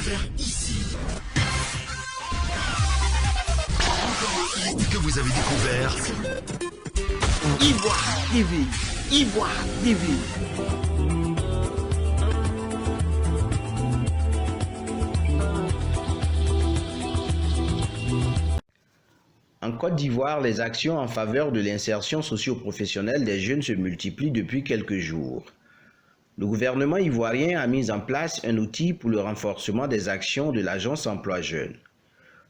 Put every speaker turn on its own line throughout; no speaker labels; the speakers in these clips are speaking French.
découvert ici. Encore un hit que vous avez découvert. Ivoire TV. Ivoire TV.
En Côte d'Ivoire, les actions en faveur de l'insertion socio-professionnelle des jeunes se multiplient depuis quelques jours. Le gouvernement ivoirien a mis en place un outil pour le renforcement des actions de l'Agence Emploi Jeunes.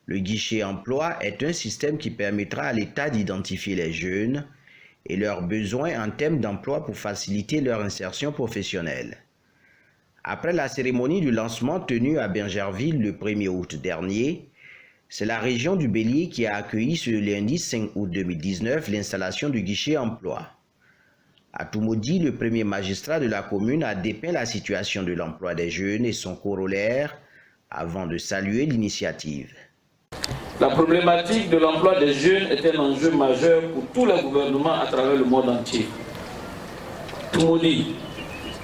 Le guichet emploi est un système qui permettra à l'État d'identifier les jeunes et leurs besoins en termes d'emploi pour faciliter leur insertion professionnelle. Après la cérémonie du lancement tenue à Bingerville le 1er août dernier, c'est la région du Bélier qui a accueilli ce lundi 5 août 2019 l'installation du guichet emploi. À Toumoudi, le premier magistrat de la commune a dépeint la situation de l'emploi des jeunes et son corollaire avant de saluer l'initiative.
La problématique de l'emploi des jeunes est un enjeu majeur pour tous les gouvernements à travers le monde entier. Toumoudi,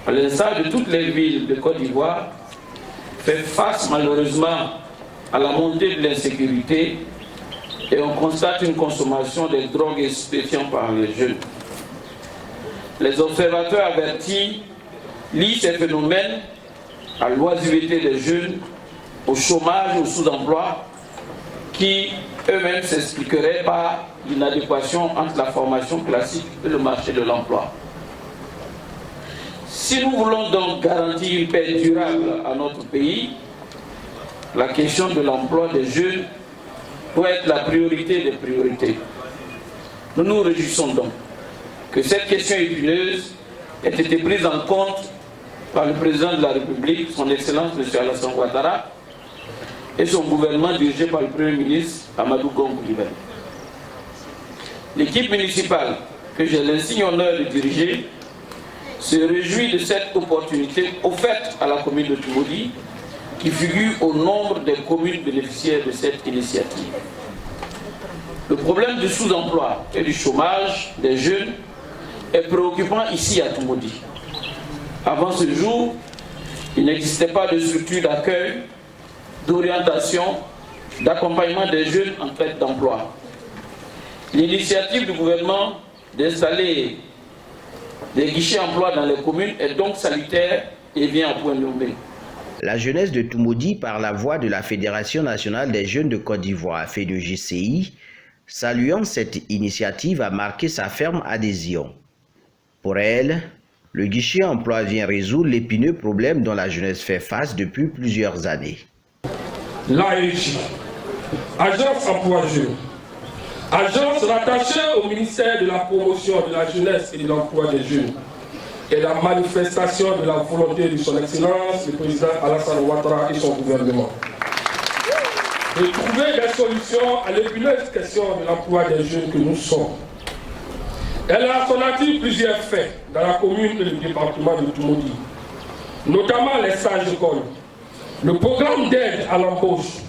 à l'instar de toutes les villes de Côte d'Ivoire, fait face malheureusement à la montée de l'insécurité et on constate une consommation de drogues et stupéfiants par les jeunes. Les observateurs avertis lient ces phénomènes à l'oisiveté des jeunes, au chômage, au sous-emploi, qui eux-mêmes s'expliqueraient par l'inadéquation entre la formation classique et le marché de l'emploi. Si nous voulons donc garantir une paix durable à notre pays, la question de l'emploi des jeunes doit être la priorité des priorités. Nous nous réjouissons donc que cette question épineuse ait été prise en compte par le président de la République, son Excellence M. Alassane Ouattara, et son gouvernement dirigé par le Premier ministre Amadou Gon Coulibaly. L'équipe municipale que j'ai l'insigne honneur de diriger se réjouit de cette opportunité offerte à la commune de Toumoudi, qui figure au nombre des communes bénéficiaires de cette initiative. Le problème du sous-emploi et du chômage des jeunes est préoccupant ici à Toumoudi. Avant ce jour, il n'existait pas de structure d'accueil, d'orientation, d'accompagnement des jeunes en quête d'emploi. L'initiative du gouvernement d'installer des guichets emploi dans les communes est donc salutaire et vient à point nommé.
La jeunesse de Toumoudi, par la voix de la Fédération nationale des jeunes de Côte d'Ivoire, FEDEJCI, saluant cette initiative, a marqué sa ferme adhésion. Pour elle, le guichet emploi vient résoudre l'épineux problème dont la jeunesse fait face depuis plusieurs années.
L'AEJ, Agence Emploi Jeunes, agence rattachée au ministère de la Promotion de la Jeunesse et de l'Emploi des Jeunes, est la manifestation de la volonté de son Excellence, le président Alassane Ouattara et son gouvernement, de trouver des solutions à l'épineuse question de l'emploi des jeunes que nous sommes. Elle a son actif plusieurs faits dans la commune et le département de Toumoudi, notamment les stages d'école, le programme d'aide à l'embauche,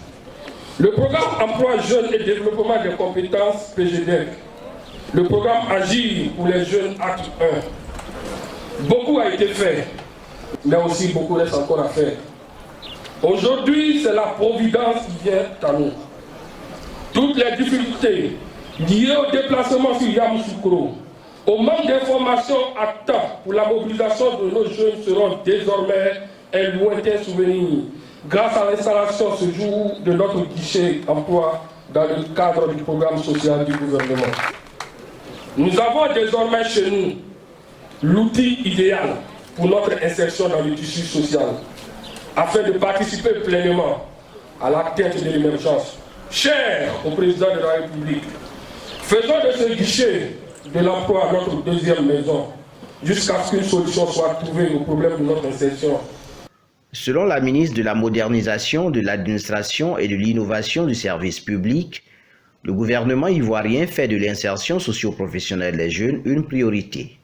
le programme emploi jeunes et développement des compétences PGDEC, le programme Agir pour les jeunes acte 1. Beaucoup a été fait, mais aussi beaucoup reste encore à faire. Aujourd'hui, c'est la providence qui vient à nous. Toutes les difficultés liées au déplacement sur Yamoussoukro, au manque d'informations à temps pour la mobilisation de nos jeunes seront désormais un lointain souvenir grâce à l'installation ce jour de notre guichet emploi dans le cadre du programme social du gouvernement. Nous avons désormais chez nous l'outil idéal pour notre insertion dans le tissu social, afin de participer pleinement à l'atteinte de l'émergence. Cher au président de la République, faisons de ce guichet de l'emploi notre deuxième maison, jusqu'à ce qu'une solution soit trouvée au problème de notre insertion.
Selon la ministre de la Modernisation, de l'Administration et de l'Innovation du service public, le gouvernement ivoirien fait de l'insertion socio-professionnelle des jeunes une priorité.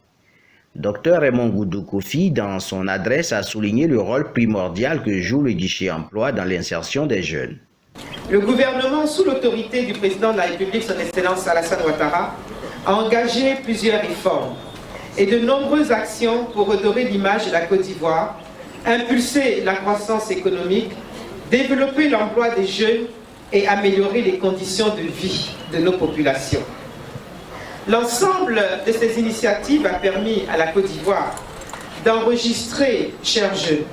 Dr Raymond Goudou Kofi, dans son adresse, a souligné le rôle primordial que joue le guichet emploi dans l'insertion des jeunes.
Le gouvernement, sous l'autorité du président de la République, son Excellence Alassane Ouattara, a engagé plusieurs réformes et de nombreuses actions pour redorer l'image de la Côte d'Ivoire, impulser la croissance économique, développer l'emploi des jeunes et améliorer les conditions de vie de nos populations. L'ensemble de ces initiatives a permis à la Côte d'Ivoire d'enregistrer, chers jeunes,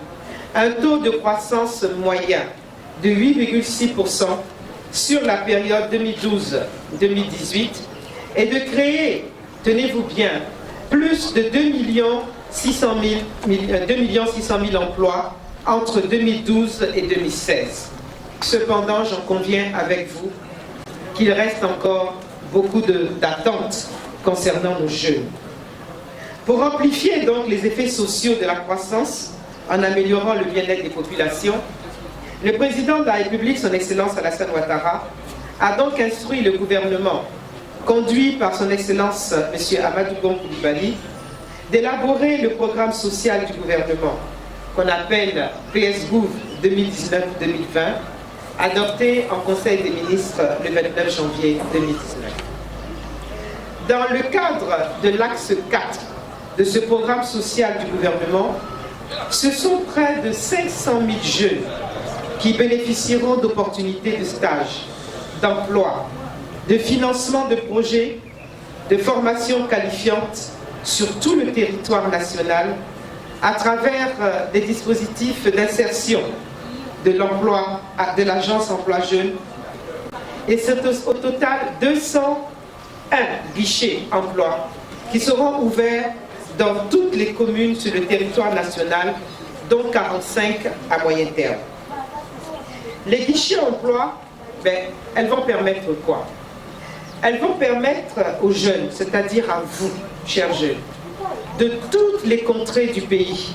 un taux de croissance moyen de 8,6% sur la période 2012-2018 et de créer, tenez-vous bien, plus de 2 600 000 emplois entre 2012 et 2016. Cependant, j'en conviens avec vous qu'il reste encore beaucoup d'attentes concernant nos jeunes. Pour amplifier donc les effets sociaux de la croissance en améliorant le bien-être des populations, le président de la République, son Excellence Alassane Ouattara, a donc instruit le gouvernement, conduit par son Excellence M. Amadou Gon Coulibaly, d'élaborer le programme social du gouvernement, qu'on appelle PSGouv 2019-2020, adopté en Conseil des ministres le 29 janvier 2019. Dans le cadre de l'axe 4 de ce programme social du gouvernement, ce sont près de 500 000 jeunes qui bénéficieront d'opportunités de stage, d'emploi, de financement de projets, de formation qualifiante sur tout le territoire national à travers des dispositifs d'insertion de l'emploi, de l'agence emploi jeune. Et c'est au total 201 guichets emploi qui seront ouverts dans toutes les communes sur le territoire national, dont 45 à moyen terme. Les guichets emploi, elles vont permettre quoi? Elles vont permettre aux jeunes, c'est-à-dire à vous, chers jeunes, de toutes les contrées du pays,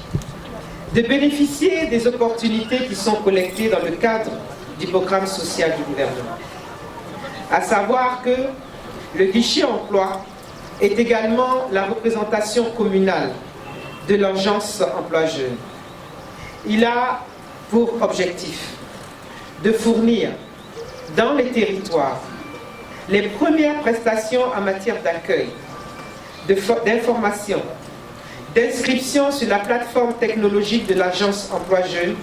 de bénéficier des opportunités qui sont collectées dans le cadre du programme social du gouvernement. À savoir que le guichet emploi est également la représentation communale de l'agence emploi jeune. Il a pour objectif de fournir dans les territoires les premières prestations en matière d'accueil, d'information, d'inscription sur la plateforme technologique de l'agence emploi jeune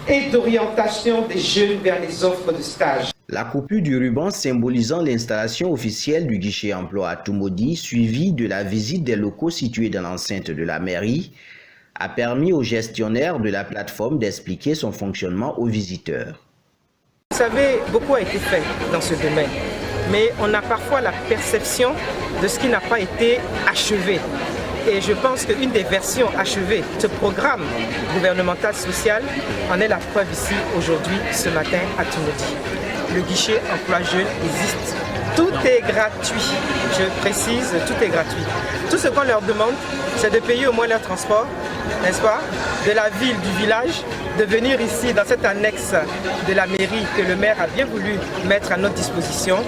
et d'orientation des jeunes vers les offres de stage.
La coupure du ruban symbolisant l'installation officielle du guichet emploi à Toumoudi, suivie de la visite des locaux situés dans l'enceinte de la mairie, a permis aux gestionnaires de la plateforme d'expliquer son fonctionnement aux visiteurs.
Vous savez, beaucoup a été fait dans ce domaine, mais on a parfois la perception de ce qui n'a pas été achevé. Et je pense qu'une des versions achevées de ce programme gouvernemental social en est la preuve ici aujourd'hui, ce matin à Toumoudi. Le guichet emploi jeune existe. Tout est gratuit. Je précise, tout est gratuit. Tout ce qu'on leur demande, c'est de payer au moins leur transport, n'est-ce pas, de la ville, du village, de venir ici dans cette annexe de la mairie que le maire a bien voulu mettre à notre disposition.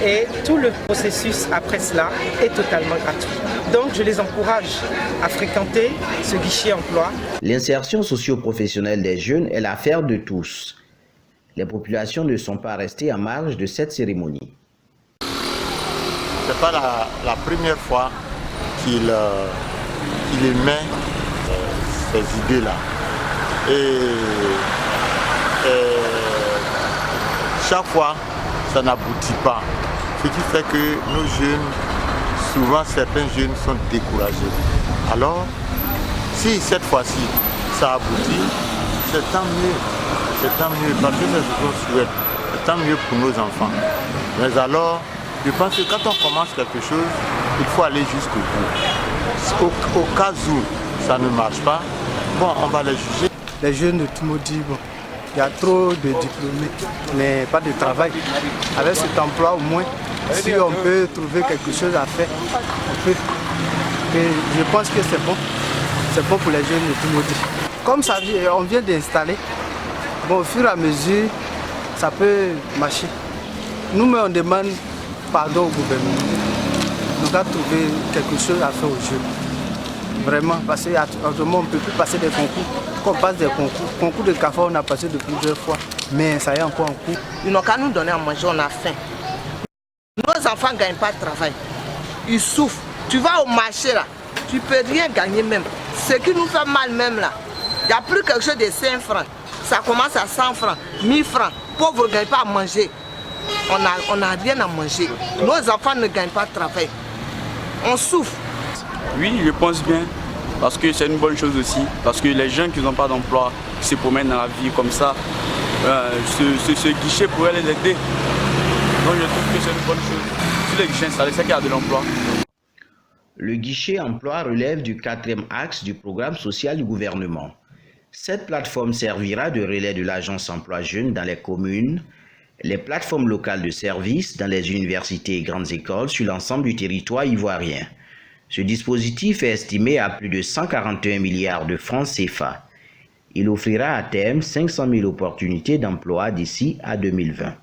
Et tout le processus après cela est totalement gratuit. Donc je les encourage à fréquenter ce guichet emploi.
L'insertion socio-professionnelle des jeunes est l'affaire de tous. Les populations ne sont pas restées en marge de cette cérémonie.
Ce n'est pas la première fois qu'il émet ces idées-là. Et chaque fois, ça n'aboutit pas. Ce qui fait que nos jeunes, souvent certains jeunes sont découragés. Alors, si cette fois-ci, ça aboutit, c'est tant mieux. C'est tant mieux, parce que c'est ce qu'on souhaite. C'est tant mieux pour nos enfants. Mais alors, je pense que quand on commence quelque chose, il faut aller jusqu'au bout. Au cas où ça ne marche pas, bon, on va les juger.
Les jeunes de Toumoudi, bon, il y a trop de diplômés, mais pas de travail. Avec cet emploi, au moins, si on peut trouver quelque chose à faire, on peut. Mais je pense que c'est bon. C'est bon pour les jeunes de Toumoudi. Comme ça, on vient d'installer. Bon, au fur et à mesure, ça peut marcher. Nous, on demande pardon au gouvernement. On doit trouver quelque chose à faire aux jeunes. Vraiment, parce qu'autrement, on ne peut plus passer des concours. Quand on passe des concours, concours de café, on a passé de plusieurs fois. Mais ça y est encore en cours.
Ils n'ont qu'à nous donner à manger, on a faim. Nos enfants ne gagnent pas de travail. Ils souffrent. Tu vas au marché là, tu ne peux rien gagner même. Ce qui nous fait mal même là, il n'y a plus quelque chose de 5 francs. ça commence à 100 francs, 1000 francs. Pauvres ne gagnent pas à manger. On n'a rien à manger. Nos enfants ne gagnent pas de travail. On souffre.
Oui, je pense bien, parce que c'est une bonne chose aussi. Parce que les jeunes qui n'ont pas d'emploi, qui se promènent dans la vie comme ça, ce guichet pourrait les aider. Donc je trouve que c'est une bonne chose. Si les guichets installés, c'est qu'il y a de l'emploi.
Le guichet emploi relève du 4e axe du programme social du gouvernement. Cette plateforme servira de relais de l'agence emploi jeunes dans les communes, les plateformes locales de services dans les universités et grandes écoles sur l'ensemble du territoire ivoirien. Ce dispositif est estimé à plus de 141 milliards de francs CFA. Il offrira à terme 500 000 opportunités d'emploi d'ici à 2020.